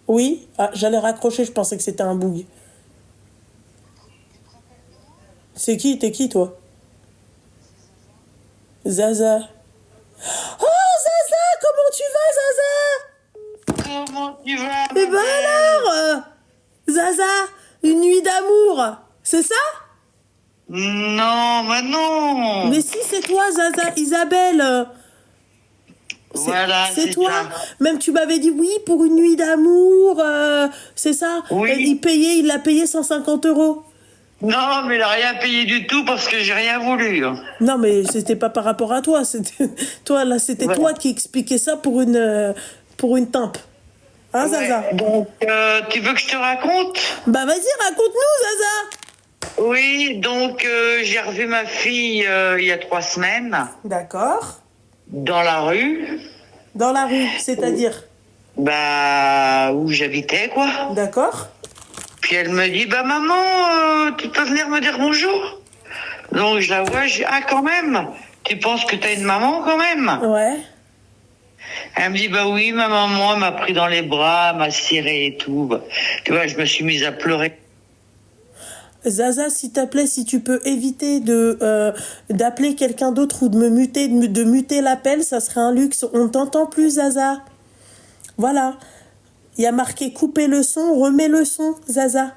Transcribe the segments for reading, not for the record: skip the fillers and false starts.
Oui. Ah, j'allais raccrocher, je pensais que c'était un bug. C'est qui? T'es qui, toi? Zaza. Oh, Zaza, comment tu vas, Zaza? Comment tu vas, Eh ma ben belle? alors, Zaza, une nuit d'amour, c'est ça? Non, mais non. Mais si, c'est toi, Zaza, Isabelle. Voilà, C'est c'est toi. ça. Même tu m'avais dit oui pour une nuit d'amour, c'est ça. Oui. Il l'a payé 150 euros. Non, mais il n'a rien payé du tout parce que j'ai rien voulu, hein. Non, mais c'était pas par rapport à toi. C'était toi là, c'était Voilà. toi qui expliquais ça pour une tempe. Hein, Ouais. Zaza? Donc, tu veux que je te raconte? Bah vas-y, raconte-nous, Zaza. Oui, donc j'ai revu ma fille il y a 3 semaines D'accord. dans la rue, Dans la rue, c'est-à-dire. bah où j'habitais quoi. D'accord. Puis elle me dit bah maman, tu peux venir me dire bonjour. Donc je la vois, je dis ah quand même. Tu penses que t'as une maman quand même? Ouais. Elle me dit bah oui, ma maman m'a pris dans les bras, m'a serré et tout. Bah, tu vois, je me suis mise à pleurer. Zaza, s'il te plaît, si tu peux éviter d'appeler quelqu'un d'autre ou de me muter, de muter l'appel, ça serait un luxe. On t'entend plus, Zaza. Voilà. Il y a marqué couper le son, remets le son, Zaza.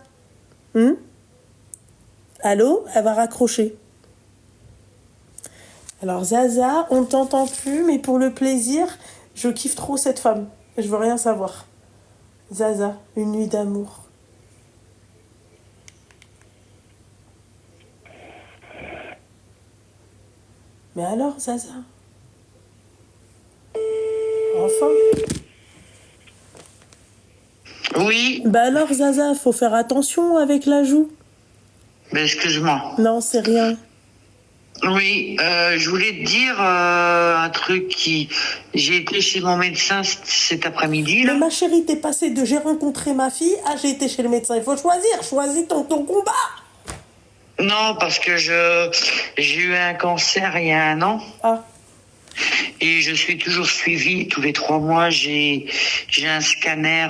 Allô? Elle va raccrocher. Alors, Zaza, on t'entend plus, mais pour le plaisir, je kiffe trop cette femme. Je veux rien savoir. Zaza, une nuit d'amour. Mais alors, Zaza? Enfin? Oui, Bah alors, Zaza, faut faire attention avec la joue. mais excuse-moi. Non, c'est rien. Oui, je voulais te dire un truc qui... J'ai été chez mon médecin cet après-midi, Mais là. ma chérie, t'es passée de j'ai rencontré ma fille à j'ai été chez le médecin. Il faut choisir. Choisis ton combat. Non, parce que j'ai eu un cancer il y a 1 an Ah, et je suis toujours suivie tous les 3 mois. J'ai un scanner,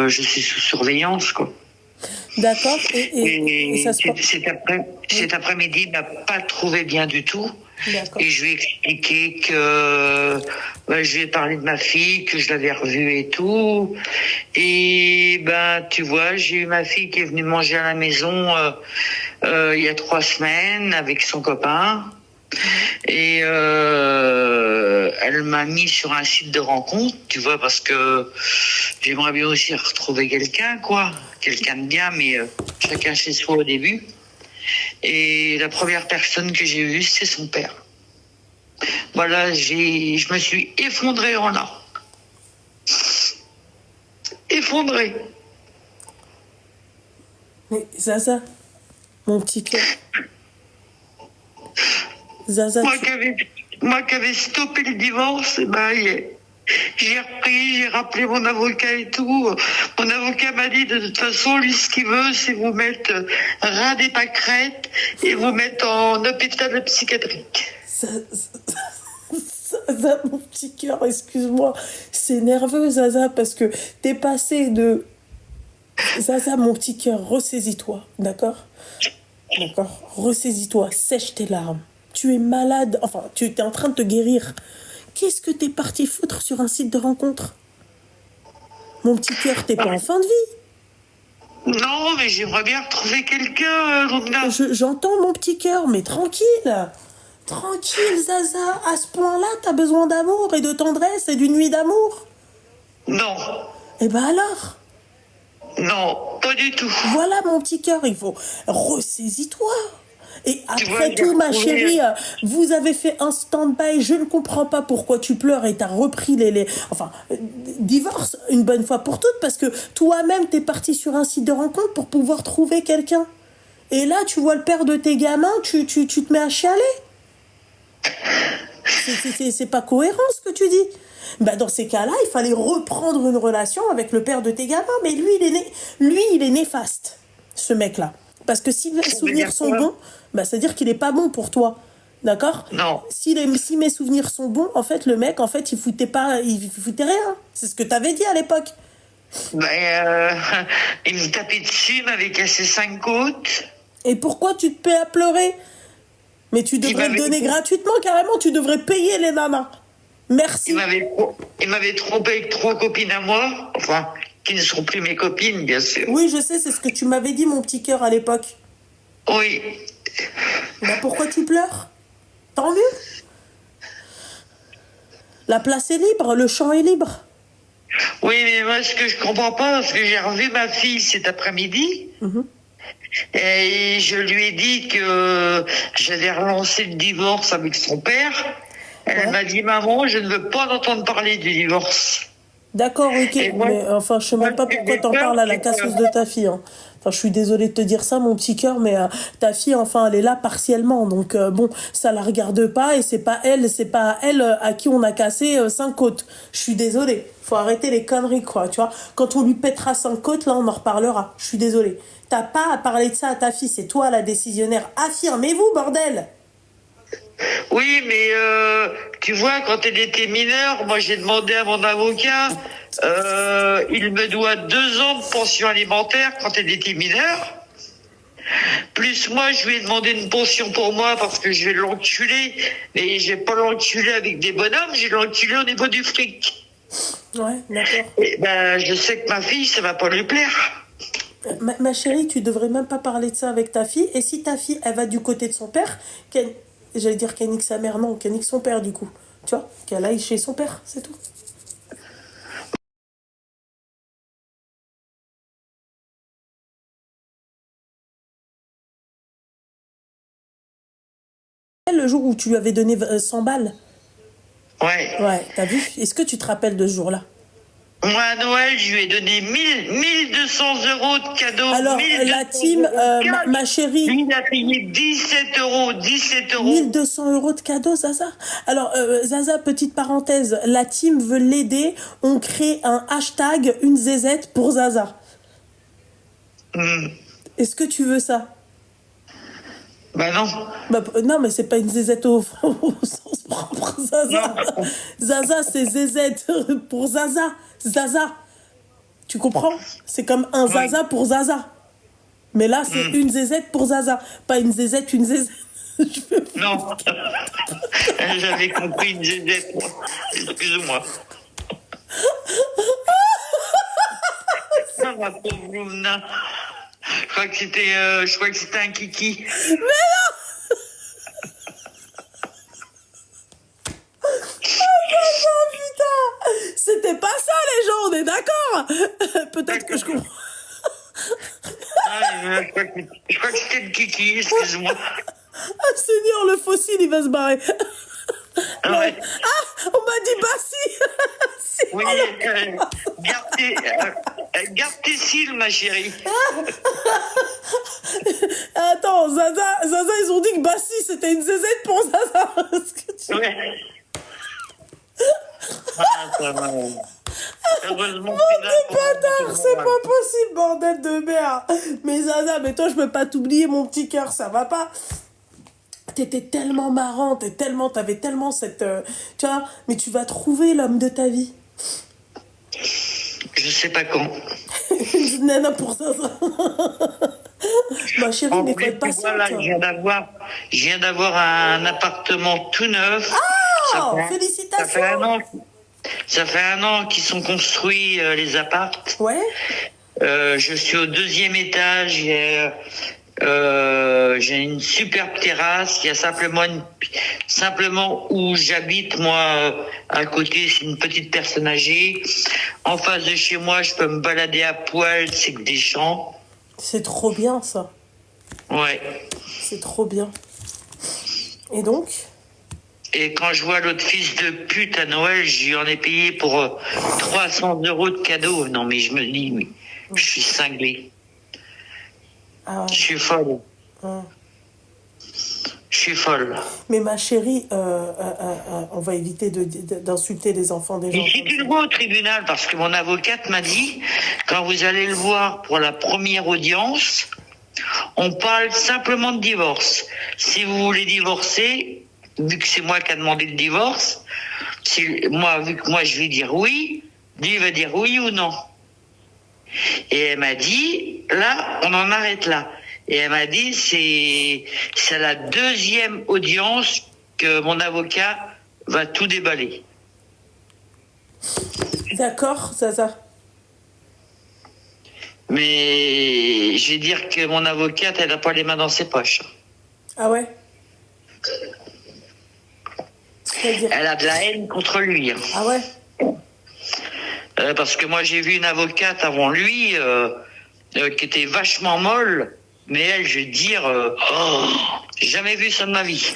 je suis sous surveillance, quoi. d'accord. Et Et ça se passe. cet après-midi, il m'a pas trouvé bien du tout. D'accord. Et je lui ai expliqué que je lui ai parlé de ma fille, que je l'avais revue et tout. Et ben tu vois, j'ai eu ma fille qui est venue manger à la maison il y a 3 semaines avec son copain. Et elle m'a mis sur un site de rencontre, tu vois, parce que j'aimerais bien aussi retrouver quelqu'un, quoi. Quelqu'un de bien, mais chacun chez soi au début. Et la première personne que j'ai vue, c'est son père. Voilà, je me suis effondrée en larmes. Effondrée. Mais Zaza, mon petit cœur. Zaza, Moi qui avais stoppé le divorce, et ben, j'ai repris, j'ai rappelé mon avocat et tout. Mon avocat m'a dit de toute façon, lui, ce qu'il veut, c'est vous mettre ras des pâquerettes et vous mettre en hôpital psychiatrique. Zaza, mon petit cœur, excuse-moi. C'est nerveux, Zaza, parce que t'es passé de... Zaza, mon petit cœur, ressaisis-toi, d'accord? D'accord? Ressaisis-toi, sèche tes larmes. Tu es malade, enfin, tu es en train de te guérir. Qu'est-ce que t'es parti foutre sur un site de rencontre? Mon petit cœur, t'es pas en fin de vie. Non, mais j'aimerais bien retrouver quelqu'un, Rhonda. J'entends mon petit cœur, mais tranquille. Tranquille, Zaza. À ce point-là, t'as besoin d'amour et de tendresse et d'une nuit d'amour. Non, Eh ben alors, non, pas du tout. voilà mon petit cœur, il faut ressaisis-toi. Et Tu vois, après j'ai tout, ma retrouvé- chérie, vous avez fait un stand-by. Je ne comprends pas pourquoi tu pleures et t'as repris Enfin, divorce une bonne fois pour toutes parce que toi-même, t'es parti sur un site de rencontre pour pouvoir trouver quelqu'un. Et là, tu vois le père de tes gamins, tu te mets à chialer. C'est pas cohérent ce que tu dis. Bah dans ces cas-là, il fallait reprendre une relation avec le père de tes gamins. Mais lui, il est néfaste, ce mec-là. Parce que si mes souvenirs sont bons, bah c'est-à-dire qu'il est pas bon pour toi. D'accord? Non. Si mes souvenirs sont bons, en fait, le mec, en fait, il foutait rien. C'est ce que t'avais dit à l'époque. Il me tapait dessus, il m'avait cassé 5 côtes. Et pourquoi tu te paies à pleurer? Mais tu devrais le donner gratuitement, carrément. Tu devrais payer les nanas. Merci. Il m'avait trompé avec 3 copines à moi. Enfin, qui ne sont plus mes copines, bien sûr. Oui, je sais, c'est ce que tu m'avais dit, mon petit cœur, à l'époque. Oui. Bah pourquoi tu pleures? Tant mieux. La place est libre, le champ est libre. Oui, mais moi, ce que je comprends pas, parce que j'ai revu ma fille cet après-midi, et je lui ai dit que j'allais relancer le divorce avec son père. Elle m'a dit, maman, je ne veux pas en entendre parler du divorce. D'accord, ok. Moi, mais enfin, je sais même pas pourquoi t'en parles à la casseuse de ta fille. Hein. Enfin, je suis désolée de te dire ça, mon petit cœur, mais ta fille, enfin, elle est là partiellement. Donc, bon, ça la regarde pas et c'est pas elle à qui on a cassé 5 côtes. Je suis désolée. Faut arrêter les conneries, quoi, tu vois. Quand on lui pètera 5 côtes, là, on en reparlera. Je suis désolée. T'as pas à parler de ça à ta fille, c'est toi la décisionnaire. Affirmez-vous, bordel! Oui, mais tu vois, quand elle était mineure, moi j'ai demandé à mon avocat, il me doit 2 ans de pension alimentaire quand elle était mineure. Plus moi, je lui ai demandé une pension pour moi parce que je vais l'enculer. Et je vais pas l'enculer avec des bonhommes, je vais l'enculer au niveau du fric. Ouais, d'accord. Et je sais que ma fille, ça va pas lui plaire. Ma chérie, tu devrais même pas parler de ça avec ta fille. Et si ta fille, elle va du côté de son père, j'allais dire qu'elle nique sa mère, non, qu'elle nique son père du coup. Tu vois, qu'elle aille chez son père, c'est tout. Le jour où tu lui avais donné 100 balles. Ouais. Ouais, t'as vu? Est-ce que tu te rappelles de ce jour-là? Moi, à Noël, je lui ai donné 1200 euros de cadeaux. Alors, la team, ma chérie... Lui, il a payé 17 euros. 1200 euros de cadeaux, Zaza. Alors, Zaza, petite parenthèse, la team veut l'aider. On crée un hashtag, une zézette pour Zaza. Est-ce que tu veux ça? Bah non. Non, mais c'est pas une zézette au sens propre, Zaza. Non. Zaza, c'est zézette pour Zaza. Zaza. Tu comprends? C'est comme un Zaza pour Zaza. Mais là, c'est une zézette pour Zaza. Pas une zézette, une zézette. Non. J'avais compris une zézette, moi. Excuse-moi. Ça va, pauvre Louna. Je crois que c'était un kiki. Mais non! Oh putain! C'était pas ça, les gens, on est d'accord? Peut-être que je comprends. Je crois que c'était le kiki, excuse-moi. Ah, Seigneur, le fossile, il va se barrer. Ouais. Ah, on m'a dit Bassi. Oui, garde tes cils, ma chérie. Attends, Zaza, ils ont dit que Bassi, c'était une zézette pour Zaza. Ouais. Ah, ça va. Heureusement que bâtard, c'est pas possible, bordel de merde. Mais Zaza, mais toi, je peux pas t'oublier, mon petit cœur, ça va pas. T'étais tellement marrante, t'avais tellement cette... tu vois, mais tu vas trouver l'homme de ta vie. Je sais pas quand. Nana pour ça. Ma chérie, mais faut être patiente. Voilà, je viens d'avoir un appartement tout neuf. Ah, félicitations. Ça fait un an qu'ils sont construits, les appartes. Ouais. Je suis au 2e étage. J'ai une superbe terrasse. Il y a simplement où j'habite, moi, à côté, c'est une petite personne âgée. En face de chez moi, je peux me balader à poil, c'est que des champs. C'est trop bien, ça. Ouais. C'est trop bien. Et donc? Et quand je vois l'autre fils de pute à Noël, je lui en ai payé pour 300 euros de cadeaux. Non, mais je me dis, oui, je suis cinglé. Ah. Je suis folle. Je suis folle. Mais ma chérie, on va éviter d'insulter les enfants des gens. Et si tu le vois au tribunal, parce que mon avocate m'a dit, quand vous allez le voir pour la première audience, on parle simplement de divorce. Si vous voulez divorcer, vu que c'est moi qui a demandé le divorce, vu que moi je vais dire oui, lui va dire oui ou non. Et elle m'a dit, là, on en arrête là. Et elle m'a dit, c'est la deuxième audience que mon avocat va tout déballer. D'accord, Zaza. Mais je vais dire que mon avocate, elle n'a pas les mains dans ses poches. Ah ouais? C'est-à-dire? Elle a de la haine contre lui. Ah ouais? Parce que moi, j'ai vu une avocate avant lui qui était vachement molle. Mais elle, je vais te dire, j'ai jamais vu ça de ma vie.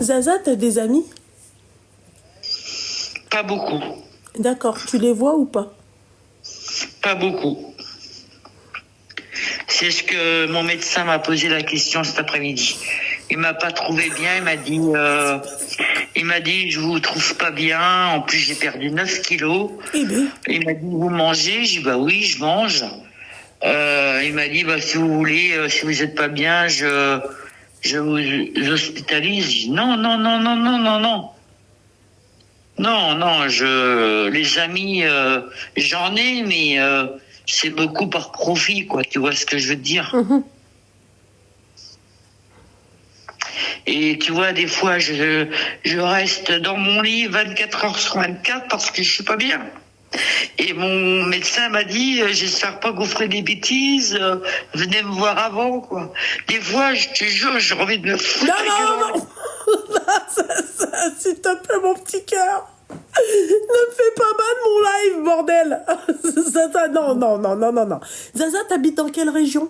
Zaza, t'as des amis? Pas beaucoup. D'accord, tu les vois ou pas? Pas beaucoup. C'est ce que mon médecin m'a posé la question cet après-midi. Il m'a pas trouvé bien, il m'a dit, je vous trouve pas bien, en plus j'ai perdu 9 kilos. Eh bien. Il m'a dit, vous mangez? J'ai dit, bah oui, je mange. Il m'a dit, bah si vous voulez, si vous êtes pas bien, je vous hospitalise. J'ai dit, non, non, non, non, non, non, non. Non, non, les amis, j'en ai, mais c'est beaucoup par profit, quoi. Tu vois ce que je veux te dire? Et tu vois, des fois, je reste dans mon lit 24 heures sur 24 parce que je suis pas bien. Et mon médecin m'a dit, j'espère pas que vous ferez des bêtises, venez me voir avant, quoi. Des fois, je te jure, j'ai envie de me foutre. Non, non, non. Ça, s'il te plaît, mon petit cœur. Ne me fais pas mal mon live, bordel. Zaza, non, non, non, non, non, non. Zaza, t'habites dans quelle région?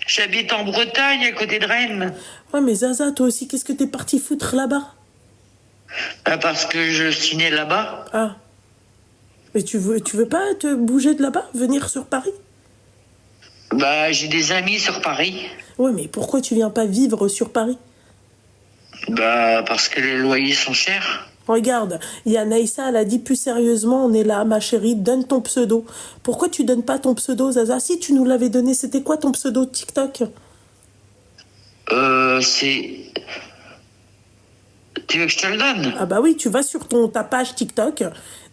J'habite en Bretagne, à côté de Rennes. Ouais, mais Zaza, toi aussi, qu'est-ce que t'es parti foutre là-bas? Parce que je suis né là-bas. Ah. Mais tu veux pas te bouger de là-bas? Venir sur Paris? Bah, j'ai des amis sur Paris. Ouais, mais pourquoi tu viens pas vivre sur Paris? Bah, parce que les loyers sont chers. Regarde, il y a Naïssa, elle a dit plus sérieusement, on est là, ma chérie, donne ton pseudo. Pourquoi tu donnes pas ton pseudo, Zaza? Si tu nous l'avais donné, c'était quoi ton pseudo de TikTok? C'est... Tu veux que je te le donne? Ah bah oui, tu vas sur ta page TikTok,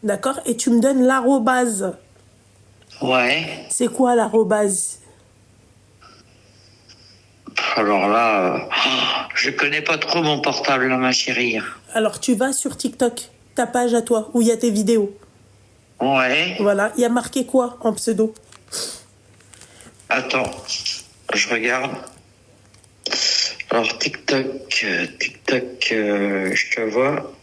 d'accord, et tu me donnes l'arrobase. Ouais. C'est quoi l'arrobase? Alors là, je connais pas trop mon portable, là, ma chérie. Alors tu vas sur TikTok, ta page à toi, où il y a tes vidéos. Ouais. Voilà, il y a marqué quoi en pseudo? Attends, je regarde. Alors TikTok, je te vois.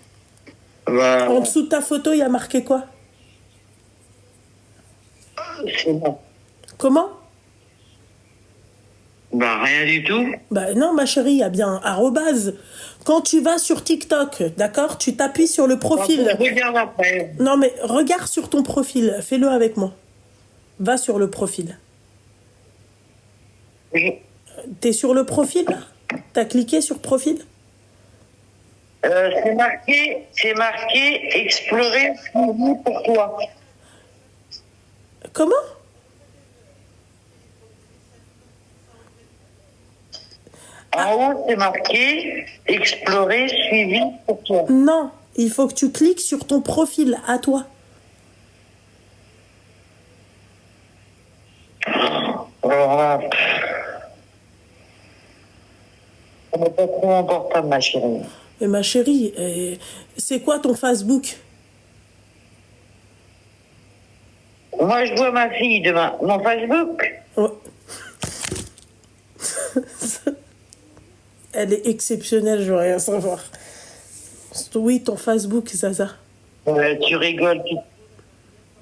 Bah, En dessous de ta photo, il y a marqué quoi? c'est bon. Comment? Bah rien du tout. Bah non, ma chérie, il y a bien arrobase. Quand tu vas sur TikTok, d'accord, tu t'appuies sur le profil. Regarde après. Non, mais regarde sur ton profil. Fais-le avec moi. Va sur le profil. T'es sur le profil, là? T'as cliqué sur profil? C'est marqué explorer suivi pour toi. Comment? En haut, c'est marqué explorer suivi pour toi. Non, il faut que tu cliques sur ton profil à toi. Alors là, on n'est pas trop mon portable, ma chérie. Mais ma chérie, c'est quoi ton Facebook? Moi, je vois ma fille demain. Mon Facebook? Ouais. Elle est exceptionnelle, je veux rien savoir. Oui, ton Facebook, Zaza. Tu rigoles.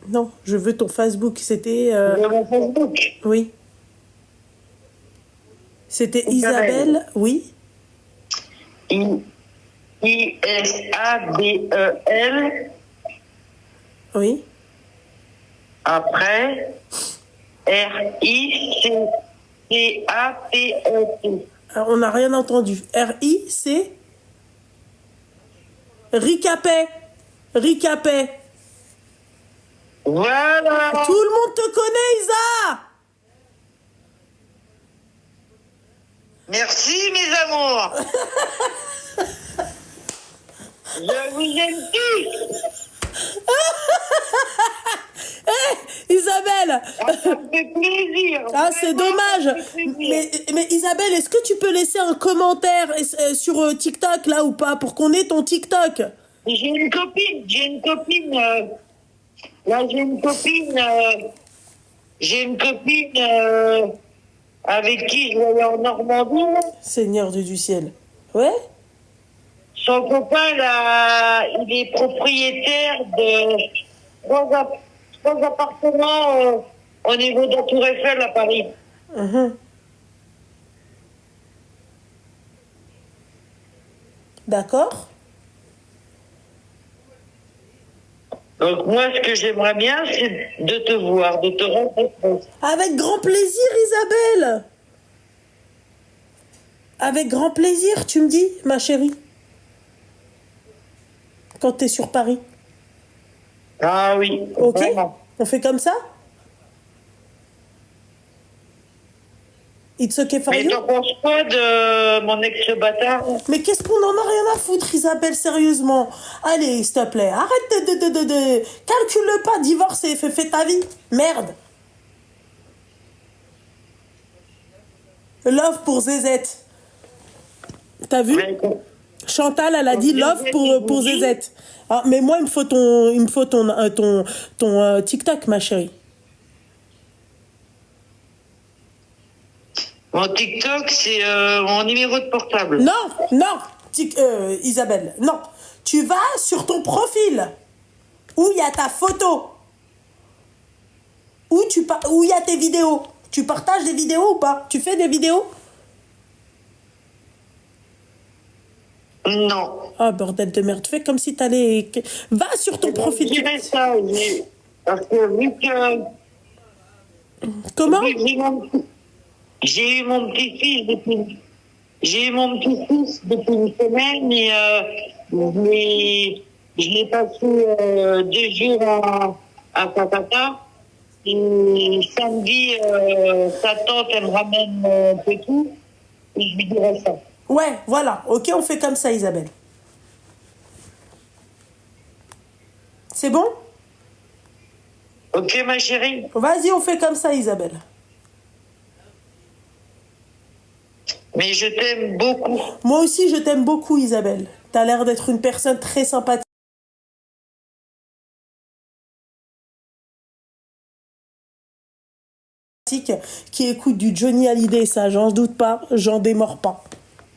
Non, je veux ton Facebook. C'était... Tu veux mon Facebook? Oui. C'était Isabelle, oui. Isabel. Oui. Après, RICCAPET. Alors, on n'a rien entendu. R-I-C Ricapet. Ricapet. Voilà. Tout le monde te connaît, Isa. Merci, mes amours. Je vous aime tous. Isabelle. Ah, ça me fait plaisir. Ah, c'est Vraiment, dommage. ça me fait plaisir. Mais Isabelle, est-ce que tu peux laisser un commentaire sur TikTok, là, ou pas, pour qu'on ait ton TikTok? J'ai une copine, là j'ai une copine avec qui je vais aller en Normandie. Là. Seigneur Dieu du ciel. Ouais? Son copain, là, il est propriétaire de trois appartements au niveau de la Tour Eiffel à Paris. Mhm. D'accord. Donc moi, ce que j'aimerais bien, c'est de te voir, de te rencontrer. Avec grand plaisir, Isabelle. Avec grand plaisir, tu me dis, ma chérie. Quand t'es sur Paris. Ah oui, Ok? vraiment. On fait comme ça? It's okay for Mais you? t'en penses quoi de mon ex-bâtard? Mais qu'est-ce qu'on en a rien à foutre, Isabelle, sérieusement? Allez, s'il te plaît, arrête de... Calcule pas, divorce et fais ta vie. Merde. Love pour Zezette. T'as vu? Ouais, Chantal, elle a dit love pour Zezette. Ah, mais moi, il me faut ton TikTok, ma chérie. mon TikTok, c'est mon numéro de portable. Non, Isabelle, non. Tu vas sur ton profil où il y a ta photo, où il y a tes vidéos. Tu partages des vidéos ou pas? Tu fais des vidéos? Non. Ah, bordel de merde, fais comme si t'allais... Va sur ton Je profil. dirais ça, parce que vu que Comment? j'ai eu mon petit-fils depuis... J'ai eu mon petit-fils depuis une semaine et je l'ai passé 2 jours à Patata. Et samedi, sa tante, elle me ramène petit et je lui dirai ça. Ouais, voilà. Ok, on fait comme ça, Isabelle. C'est bon? Ok, ma chérie? Vas-y, on fait comme ça, Isabelle. Mais je t'aime beaucoup. Moi aussi, je t'aime beaucoup, Isabelle. T'as l'air d'être une personne très sympathique, qui écoute du Johnny Hallyday, ça, j'en doute pas, j'en démords pas.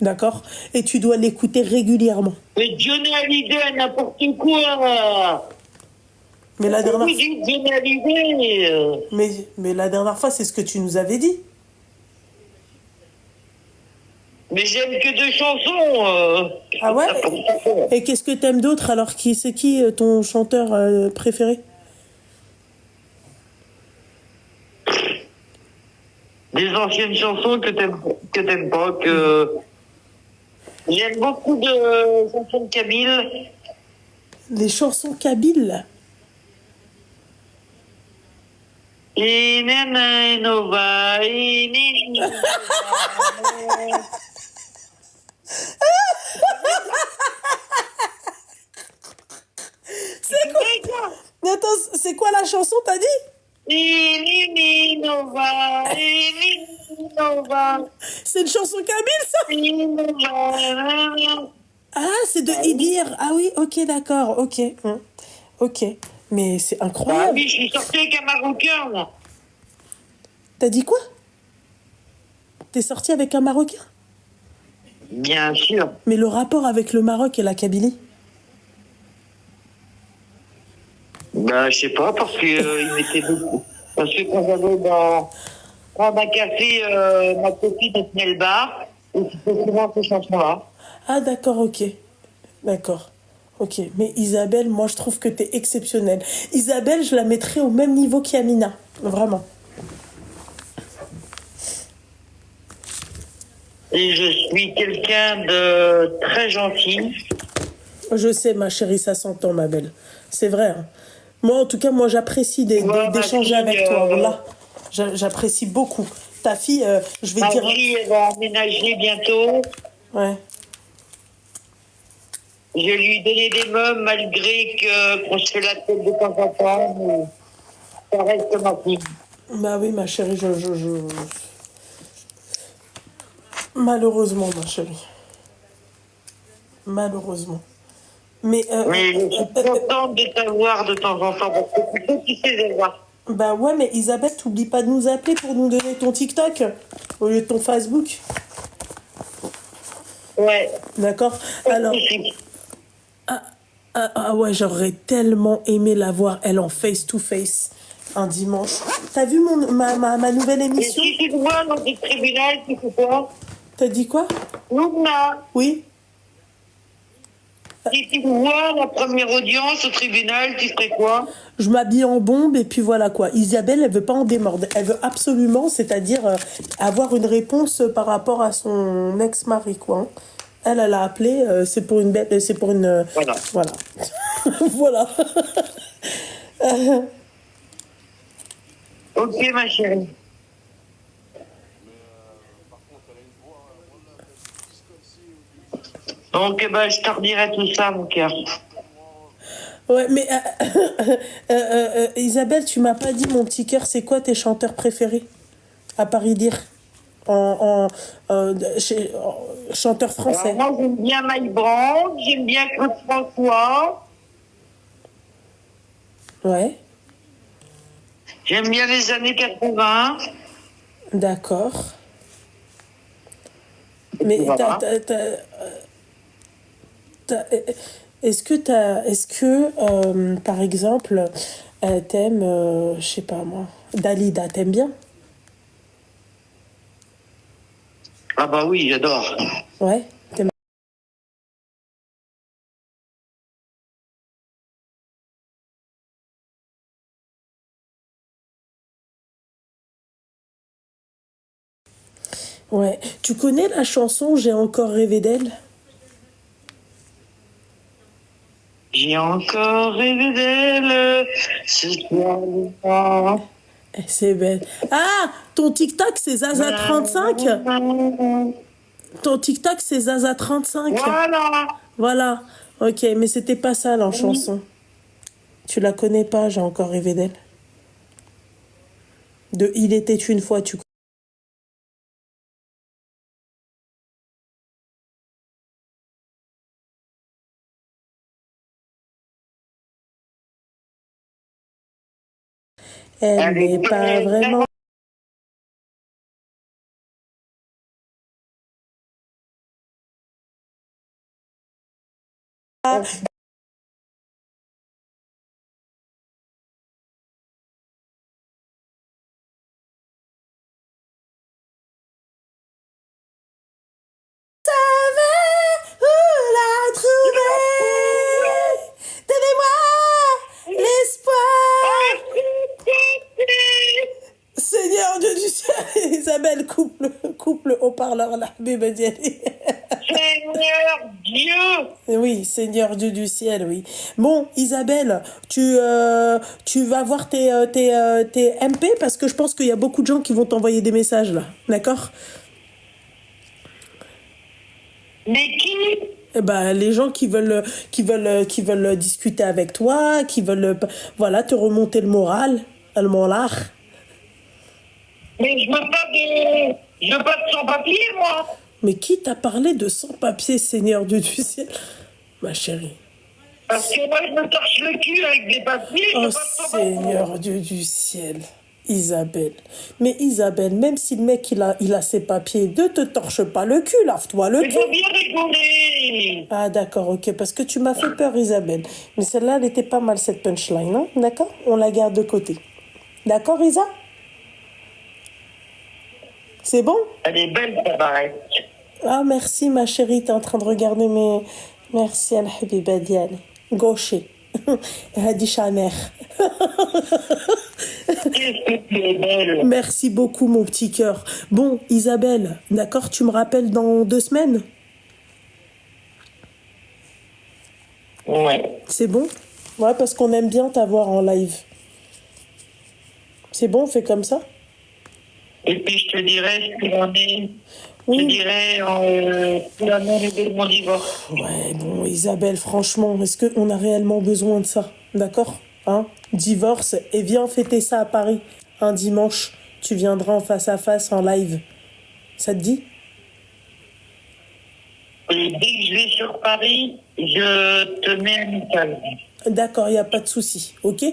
D'accord? Et tu dois l'écouter régulièrement. Mais Johnny Hallyday, n'importe quoi. Mais la dernière Oui, fois... Johnny Hallyday. Mais la dernière fois, c'est ce que tu nous avais dit. Mais j'aime que 2 chansons. Ah ouais? Et qu'est-ce que t'aimes d'autre alors? C'est qui ton chanteur préféré? Des anciennes chansons que t'aimes pas, que... J'aime beaucoup de chansons de Kabyle. Les chansons kabyles. Inena Nova, C'est quoi? Mais attends, c'est quoi la chanson, t'as dit? Nova. C'est une chanson kabyle, ça? Ah, c'est de Idir. Ah oui, ok, d'accord, ok. Ok, mais c'est Ah incroyable. oui, je suis sortie avec un Marocain, là. T'as dit quoi? T'es sorti avec un Marocain? Bien sûr. Mais le rapport avec le Maroc et la Kabylie? Ben, je sais pas, parce que il mettait beaucoup. Parce que quand j'allais prendre un café, ma copine tenait le bar, et c'était souvent ces chansons-là. Ah d'accord, ok. D'accord. Ok, mais Isabelle, moi je trouve que t'es exceptionnelle. Isabelle, je la mettrais au même niveau qu'Amina. Vraiment. Et je suis quelqu'un de très gentil. Je sais, ma chérie, ça s'entend, ma belle. C'est vrai. Hein. Moi, en tout cas, moi j'apprécie d'échanger avec toi. Voilà. J'apprécie beaucoup. Ta fille, je vais Ma dire... fille, elle va emménager bientôt. Ouais. Je lui ai donné des meubles malgré qu'on se fait la tête de temps en temps. Mais ça reste ma fille. Bah oui, ma chérie, malheureusement, ma chérie. Malheureusement. Mais, Mais je suis contente de t'avoir de temps en temps, parce que c'est toi qui sais les voir. bah ouais, mais Isabelle, t'oublies pas de nous appeler pour nous donner ton TikTok au lieu de ton Facebook. Ouais. D'accord? Alors, ah ouais, j'aurais tellement aimé la voir, elle, en face-to-face, un dimanche. T'as vu ma nouvelle Et émission? si tu te vois dans le tribunal, tu fais quoi? T'as dit quoi? Louna, Oui? si tu te vois la première audience au tribunal, tu ferais quoi? Je m'habille en bombe et puis voilà quoi. Isabelle, elle veut pas en démordre. Elle veut absolument, c'est-à-dire avoir une réponse par rapport à son ex-mari quoi, hein. Elle a appelé, c'est pour une bête, c'est pour une, Voilà. voilà, voilà. Ok, ma chérie. Donc, ben, je te redirai tout ça, mon cœur. Ouais, mais Isabelle, tu m'as pas dit mon petit cœur, c'est quoi tes chanteurs préférés à Paris dire chanteur Alors, français. moi, j'aime bien Mike Brandt, j'aime bien Claude François, Ouais, j'aime bien les années 80. d'accord. Mais Voilà. est-ce que par exemple, t'aimes, je sais pas moi, Dalida, t'aimes bien? Ah bah oui, j'adore. Ouais, t'aimes. Ouais. Tu connais la chanson J'ai encore rêvé d'elle? J'ai encore rêvé d'elle ce soir. C'est belle. Ah, ton TikTok c'est Zaza35. Ton TikTok c'est Zaza35. Voilà. Voilà. Ok, mais c'était pas ça la chanson. Tu la connais pas, J'ai encore rêvé d'elle. De Il était une fois, tu connais. Elle n'est pas vraiment. Où la trouver? Donnez-moi l'espoir. Seigneur Dieu du ciel, Isabelle, coupe le haut-parleur là, bébé Diallo. Seigneur Dieu. Oui, Seigneur Dieu du ciel, oui. Bon, Isabelle, tu vas voir tes MP parce que je pense qu'il y a beaucoup de gens qui vont t'envoyer des messages là, d'accord? Mais qui? Eh ben, les gens qui veulent discuter avec toi, qui veulent, voilà, te remonter le moral, le molar. Mais je veux pas de sans-papier, moi. Mais qui t'a parlé de sans-papier, Seigneur Dieu du ciel? Ma chérie. Parce que moi, je me torche le cul avec des papiers, je Oh veux pas de sans-papier. Seigneur Dieu du ciel. Isabelle. Mais Isabelle, même si le mec il a ses papiers, ne te torche pas le cul, lave-toi le Il cul. faut bien rigoler. Ah d'accord, ok, parce que tu m'as fait peur, Isabelle. Mais celle-là, elle était pas mal, cette punchline, hein? D'accord? On la garde de côté. D'accord, Isa? C'est bon? Elle est belle, ta barrette. Ah merci, ma chérie, t'es en train de regarder mes... Merci, Al-Habiba Diane. Gaucher. Hadi Chaner. Qu'est-ce que tu es belle. Merci beaucoup, mon petit cœur. Bon, Isabelle, d'accord, tu me rappelles dans 2 semaines? Ouais. C'est bon? Ouais, parce qu'on aime bien t'avoir en live. C'est bon, on fait comme ça? Et puis, je te dirai ce qu'il en est. Oui. Je te dirai ce qu'il en est de mon divorce. Ouais, bon, Isabelle, franchement, est-ce qu'on a réellement besoin de ça? D'accord? Hein? Divorce, et viens fêter ça à Paris. un dimanche, tu viendras en face à face, en live. Ça te dit? Et dès que je vais sur Paris, je te mets un message. D'accord, il n'y a pas de souci, ok?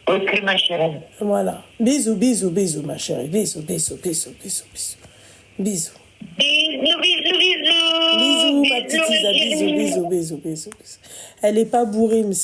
Ok, ma chérie. Voilà. Bisous, bisous, bisous, ma chérie. Bisous, bisous, bisous, bisous, bisous. Bisous. Bisous, bisous, bisous. Bisous, ma petite Bisous, Isa. ma Bisous, chérie. bisous, bisous, bisous, bisous. Elle est pas bourrée, mais